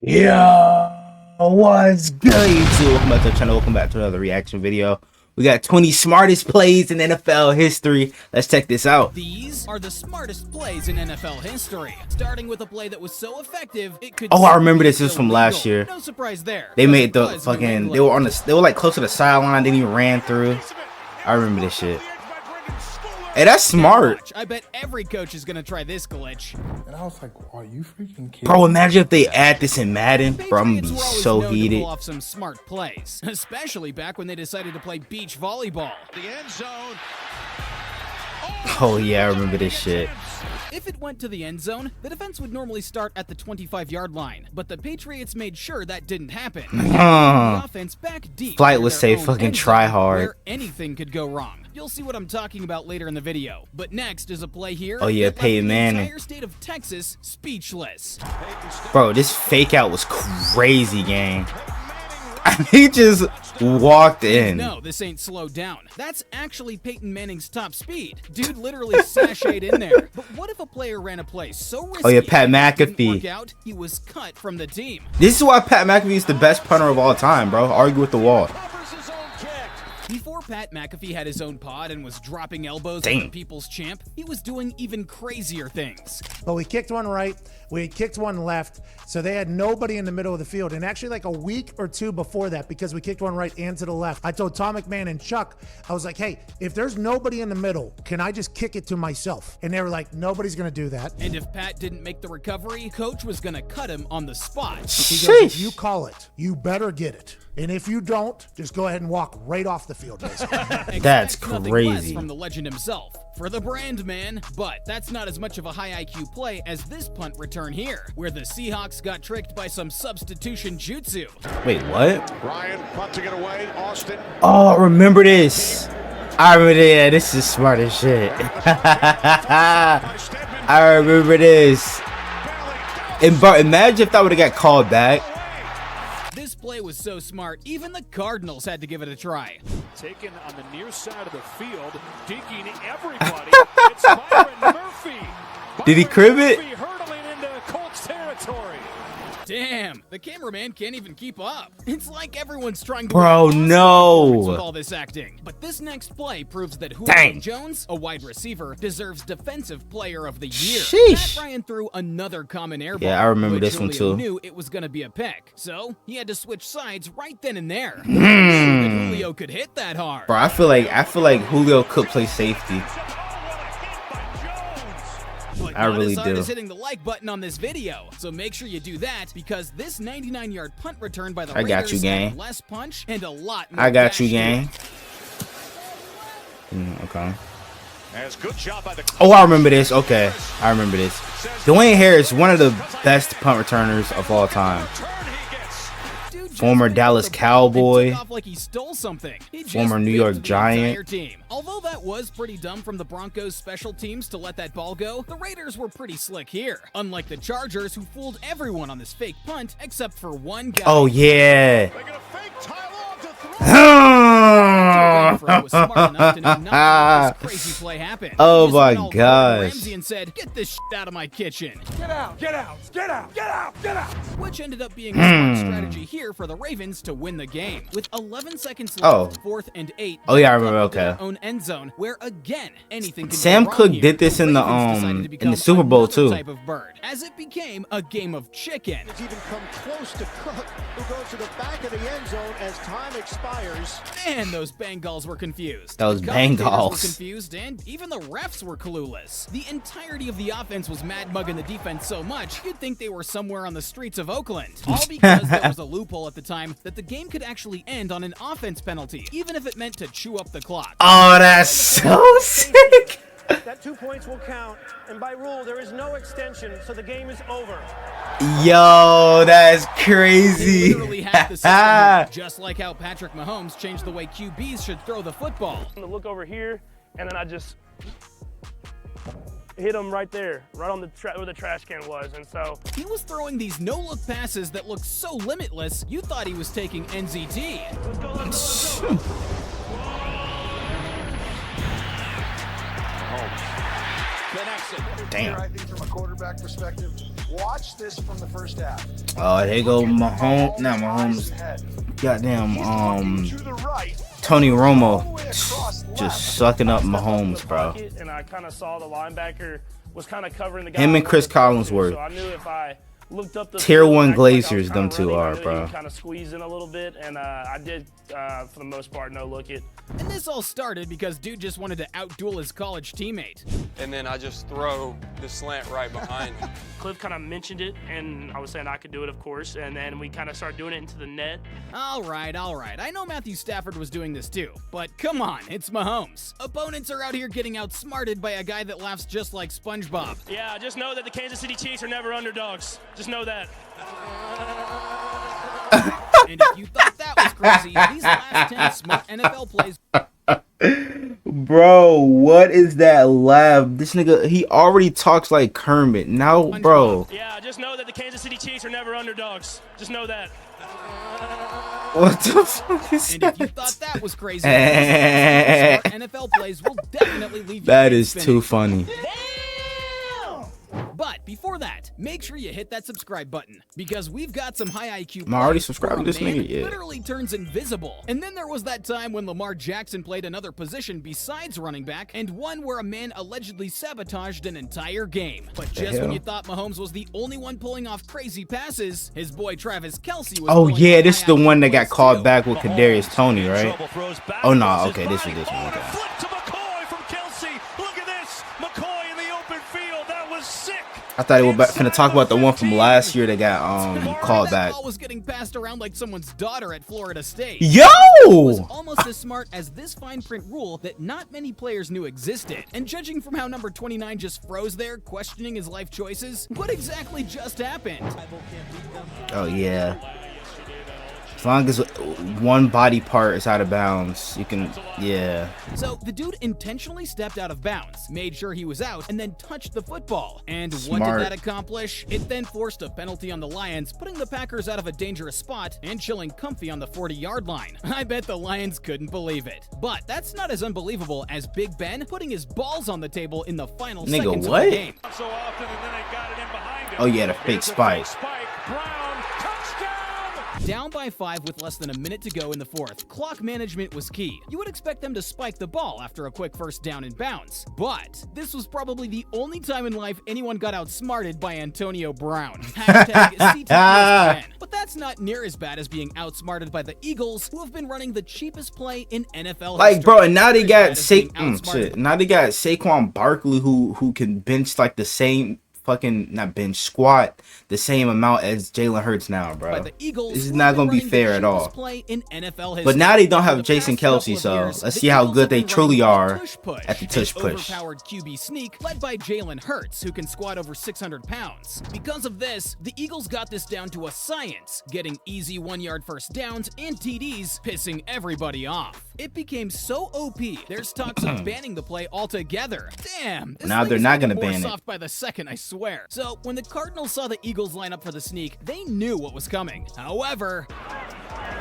Yo, what's good, YouTube? Welcome back to the channel. Welcome back to another reaction video. We got 20 smartest plays in NFL history. Let's check this out. These are the smartest plays in NFL history. Starting with a play that was so effective, it could. Oh, I remember this. This is from last year. No surprise there. They made the fucking. They were like close to the sideline. They even ran through. I remember this shit. Hey, that's smart. I bet every coach is gonna try this glitch. And I was like, "Are you freaking kidding?" Bro, imagine if they add this in Madden. Bro, I'm gonna be so heated. To pull off some smart plays, especially back when they decided to play beach volleyball. The end zone. Oh yeah, I remember this shit. If it went to the end zone, the defense would normally start at the 25-yard line, but the Patriots made sure that didn't happen. The offense back deep. Flight would say fucking try hard. Where anything could go wrong. You'll see what I'm talking about later in the video. But next is a play here. Oh yeah, Peyton Manning. The entire state of Texas speechless. Bro, this fake out was crazy, gang. He just walked in. No, this ain't slowed down. That's actually Peyton Manning's top speed. Dude literally sashayed in there. But what if a player ran a play so risky? Oh yeah, Pat McAfee. Didn't work out, he was cut from the team. This is why Pat McAfee is the best punter of all time, bro. Argue with the wall. Before Pat McAfee had his own pod and was dropping elbows on the people's champ, he was doing even crazier things. But we kicked one right, we kicked one left, so they had nobody in the middle of the field. And actually like a week or two before that, because we kicked one right and to the left, I told Tom McMahon and Chuck, I was like, hey, if there's nobody in the middle, can I just kick it to myself? And they were like, nobody's gonna do that. And if Pat didn't make the recovery, coach was gonna cut him on the spot. He goes, if you call it, you better get it. And if you don't, just go ahead and walk right off the field. That's crazy. From the legend himself, for the brand, man. But that's not as much of a high IQ play as this punt return here, where the Seahawks got tricked by some substitution jutsu. Wait, what? Ryan punting it away. Austin. Oh, remember this. I remember that. Yeah, this is smart as shit. I remember this. And bro, imagine if that would have got called back. This play was so smart, even the Cardinals had to give it a try. Taken on the near side of the field, digging everybody. It's Byron Murphy. Did he crib it? Murphy hurtling into Colts territory. Damn, the cameraman can't even keep up. It's like everyone's trying to Bro, no. with all this acting. But this next play proves that Julio Jones, a wide receiver, deserves Defensive Player of the Year. Sheesh. Matt Ryan threw another common air ball. Yeah, I remember this one Julio too. Knew it was gonna be a pick, so he had to switch sides right then and there. That Julio could hit that hard. Bro, I feel like Julio could play safety. But I really not as hard do. as hitting the like button on this video, so make sure you do that, because this 99-yard punt return by the I got Raiders you, gang. had less punch and a lot more I got you, dash gang. to it. Okay. As good job by the. Oh, I remember this. Okay, I remember this. Dwayne Harris, one of the best punt returners of all time. Dude just Former went Dallas off the ball Cowboy. and took off like he stole something. He just Former New York whipped the Giant. entire team. Although that was pretty dumb from the Broncos special teams to let that ball go, the Raiders were pretty slick here. Unlike the Chargers, who fooled everyone on this fake punt except for one guy. Oh yeah. They're gonna fake Tyler to throw. Was smart enough to know not to let this crazy play happen. Oh He just my went all gosh. Ramsey and said, "Get this shit out of my kitchen," Get out, get out, get out, get out, get out. which ended up being a smart strategy here for the Ravens to win the game. With 11 seconds left, 4th and 8. Oh, yeah, I remember, they got okay. their own end zone, where again anything can Sam go wrong Cook here. did this in the, Ravens decided to in the become Super Bowl, another too. Type of bird, as it became a game of chicken. It's even come close to Cook, who goes to the back of the end zone as time expires. And those Bengals were confused. That was The commentators Bengals. were confused, and even the refs were clueless. The entirety of the offense was mad mugging the defense so much, you'd think they were somewhere on the streets of Oakland. All because there was a loophole at the time that the game could actually end on an offense penalty, even if it meant to chew up the clock. Oh, that's so sick. That 2 points will count, and by rule, there is no extension, so the game is over. Yo, that's They crazy. literally hacked the system here, just like how Patrick Mahomes changed the way QBs should throw the football. I'm gonna look over here, and then I just hit him right there, right on the where the trash can was, and so He was throwing these no-look passes that looked so limitless, you thought he was taking NZT. let's go, let's go, let's go. Connects it. Damn. I think from a quarterback perspective, Watch this from the first half. Oh, there you go Mahomes. Not Mahomes. Goddamn, Tony Romo just sucking up Mahomes, bro. And I kind of saw the linebacker was kind of covering the guy. Him and Chris Collinsworth. So I knew if I looked up the Tier field, 1 acted like I was Glaciers, them kinda two running, are, I knew he bro. would kind of squeeze in a little bit, and I did, for the most part, no look it. And this all started because dude just wanted to outduel his college teammate. And then I just throw the slant right behind him. Cliff kind of mentioned it, and I was saying I could do it, of course, and then we kind of started doing it into the net. All right. I know Matthew Stafford was doing this too, but come on, it's Mahomes. Opponents are out here getting outsmarted by a guy that laughs just like SpongeBob. Yeah, just know that the Kansas City Chiefs are never underdogs. Just know that. And if you thought that was crazy, these last 10 smart NFL plays. Bro, what is that laugh? This nigga, he already talks like Kermit. Now, bro. Yeah, just know that the Kansas City Chiefs are never underdogs. Just know that. What the fuck is And if you that? thought that was crazy, these smart NFL plays will definitely leave you That head is spinning. too funny. But before that, make sure you hit that subscribe button because we've got some high IQ. Am I already plays subscribed where to a this man nigga? Yeah. literally turns invisible. And then there was that time when Lamar Jackson played another position besides running back, and one where a man allegedly sabotaged an entire game. But just when hell? you thought Mahomes was the only one pulling off crazy passes, his boy Travis Kelce was. Oh pulling yeah, off this is the high IQ one that got plays, called too. back with Kadarius Toney, right? Oh no, okay, this is this one. Oh, Okay. flip to McCoy from Kelsey. Look at this. McCoy in the open field. That was sick. I thought we were finna talk about the one from last year that got called That back. ball was getting passed around like someone's daughter at Florida State. Yo! Was almost as smart as this fine print rule that not many players knew existed. And judging from how number 29 just froze there, questioning his life choices, what exactly just happened? Oh yeah. As long as one body part is out of bounds, you can, yeah. So the dude intentionally stepped out of bounds, made sure he was out, and then touched the football. And what Smart. did that accomplish? It then forced a penalty on the Lions, putting the Packers out of a dangerous spot and chilling comfy on the 40-yard line. I bet the Lions couldn't believe it. But that's not as unbelievable as Big Ben putting his balls on the table in the final Nigga, seconds what? of the game. So often, and then they got it in behind him. Oh yeah, the fake Here's a spike. Spike. Brown, touchdown. Down by 5 with less than a minute to go in the fourth, clock management was key. You would expect them to spike the ball after a quick first down in bounds. But this was probably the only time in life anyone got outsmarted by Antonio Brown. Hashtag CTPSN. But that's not near as bad as being outsmarted by the Eagles, who have been running the cheapest play in NFL Like, history. bro, and now they As got bad as being outsmarted Now they got Saquon Barkley who can bench like the same fucking not bench squat the same amount as Jalen Hurts now, by bro. the Eagles, This is who not have been gonna be running the fair at all. cheapest play in NFL history. But now they don't For have the Jason past couple Kelce, of so years, let's the see how Eagles good have they been truly running are the tush push, at the an tush push. overpowered QB sneak led by Jalen Hurts, who can squat over 600 pounds. Because of this, the Eagles got this down to a science, getting easy 1-yard first downs and TDs, pissing everybody off. It became so OP, there's talks of banning the play altogether. Damn, this Now thing they're is not getting gonna more ban it. soft by the second, I swear. So when the Cardinals saw the Eagles line up for the sneak, they knew what was coming. However,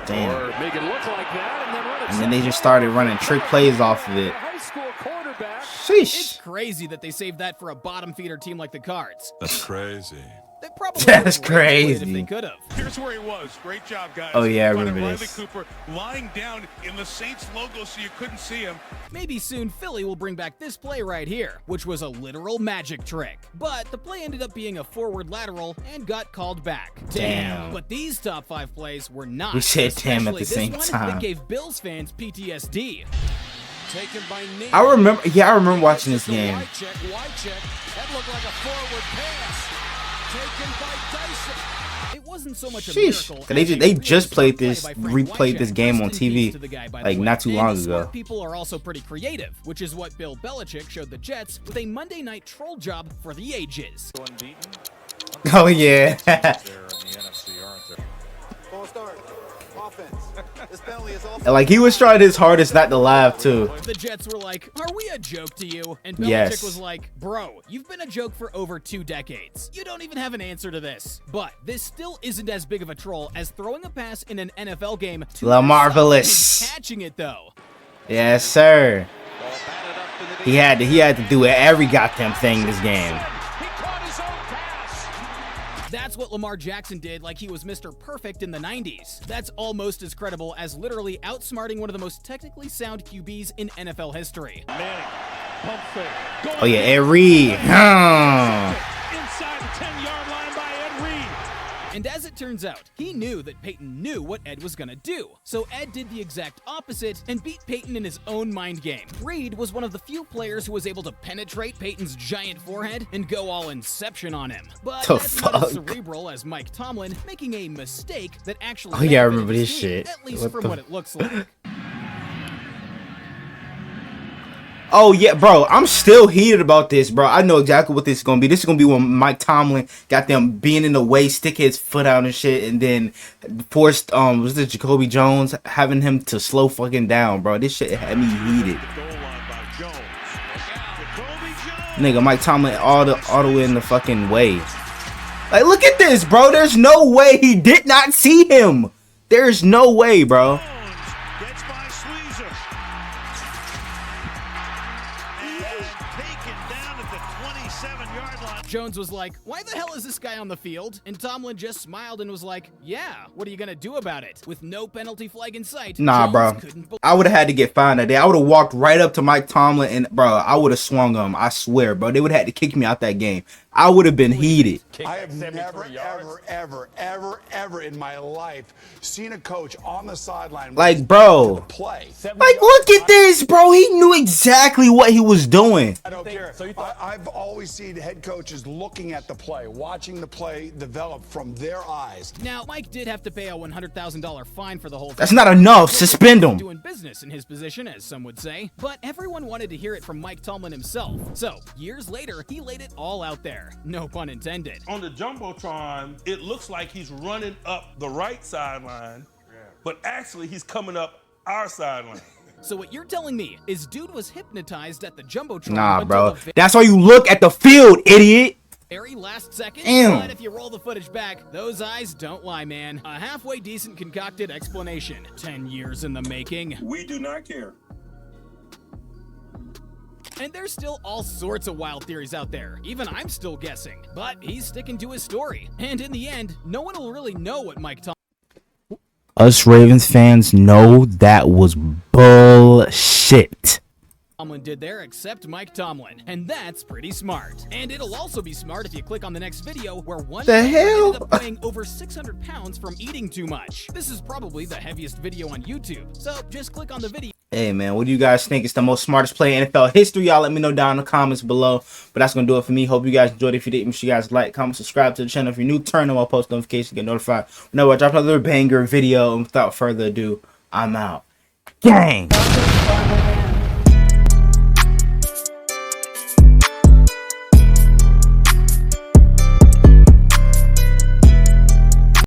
Damn. Or make it look like that and then run it. And then they just started running trick plays off of it. High school quarterback. it's Sheesh. crazy that they saved that for a bottom feeder team like the Cards. That's crazy. They probably That's would've ran it if crazy. they could have. Here's where he was. Great job, guys. Oh, yeah, I Find remember Riley this. Cooper lying down in the Saints logo so you couldn't see him. Maybe soon Philly will bring back this play right here, which was a literal magic trick. But the play ended up being a forward lateral and got called back. Damn. But these top 5 plays were not. We said damn at Especially the same this time. one that gave Bills fans PTSD. Taken by Nate. I remember watching this game. Wide check. That looked like a forward pass. Taken by Dyson. It wasn't so much a Sheesh. miracle. They as just- a they really just played smart this- play by Frank replayed Wycheck. this game on Rest in TV, peace to the guy, by the like, way. not too And long the ago. smart people are also pretty creative, which is what Bill Belichick showed the Jets with a Monday night troll job for the ages. Oh yeah. False start. Offense. This penalty is all. Like he was trying his hardest not to laugh too. The Jets were like, "Are we a joke to you?" And Belichick Yes. was like, "Bro, you've been a joke for over 2 decades. You don't even have an answer to this." But this still isn't as big of a troll as throwing a pass in an NFL game to La yourself Marvelous. and catching it though. Yes, sir. He had to do every goddamn thing this game. He caught his own pass. That's what Lamar Jackson did like he was Mr. Perfect in the 90s. That's almost as credible as literally outsmarting one of the most technically sound QBs in NFL history. Manning, pump fake. Oh yeah, Ed Reed. Inside the 10-yard line by Ed Reed. And as it turns out, he knew that Peyton knew what Ed was gonna do. So Ed did the exact opposite and beat Peyton in his own mind game. Reed was one of the few players who was able to penetrate Peyton's giant forehead and go all Inception on him. But that's not as cerebral as Mike Tomlin making a mistake that actually Oh yeah, I remember benefited this his team, shit. at least from what it looks like. Oh yeah, bro, I'm still heated about this, bro. I know exactly what this is gonna be. This is gonna be when Mike Tomlin got them being in the way, stick his foot out and shit, and then forced was this Jacoby Jones having him to slow fucking down, bro. This shit had me heated. Nigga, Mike Tomlin all the way in the fucking way. Like, look at this, bro. There's no way he did not see him. There's no way, bro. Gets by Sweezer. Taken down at the 27-yard line. Jones was like, why the hell is this guy on the field? And Tomlin just smiled and was like, yeah, what are you gonna do about it? With no penalty flag in sight, Nah, Jones bro. couldn't I would have had to get fined that day. I would have walked right up to Mike Tomlin and, bro, I would have swung him. I swear, bro. They would have had to kick me out that game. I would have been heated. I have never, ever in my life seen a coach on the sideline Like, bro. play. Like, look at this, bro. He knew exactly what he was doing. I don't care. I've always seen head coaches looking at the play, watching the play develop from their eyes. Now, Mike did have to pay a $100,000 fine for the whole thing. That's not enough. Suspend him. Doing business in his position, as some would say. But everyone wanted to hear it from Mike Tomlin himself. So, years later, he laid it all out there. No pun intended. On the Jumbotron, it looks like he's running up the right sideline, but actually he's coming up our sideline. So what you're telling me is dude was hypnotized at the Jumbotron. Nah, until bro. the That's why you look at the field, idiot. very last second. Damn. But if you roll the footage back, those eyes don't lie, man. A halfway decent concocted explanation. 10 years in the making. We do not care. And there's still all sorts of wild theories out there. Even I'm still guessing. But he's sticking to his story. And in the end, no one will really know what Mike Us Ravens fans know that was bullshit. Tomlin did there except Mike Tomlin. And that's pretty smart. And it'll also be smart if you click on the next video where one The man hell? ended up weighing over 600 pounds from eating too much. This is probably the heaviest video on YouTube. So just click on the video. Hey, man, what do you guys think is the most smartest play in NFL history? Y'all let me know down in the comments below. But that's going to do it for me. Hope you guys enjoyed. If you did, make sure you guys like, comment, subscribe to the channel. If you're new, turn on my post notifications to get notified whenever I drop another banger video. And without further ado, I'm out. Gang!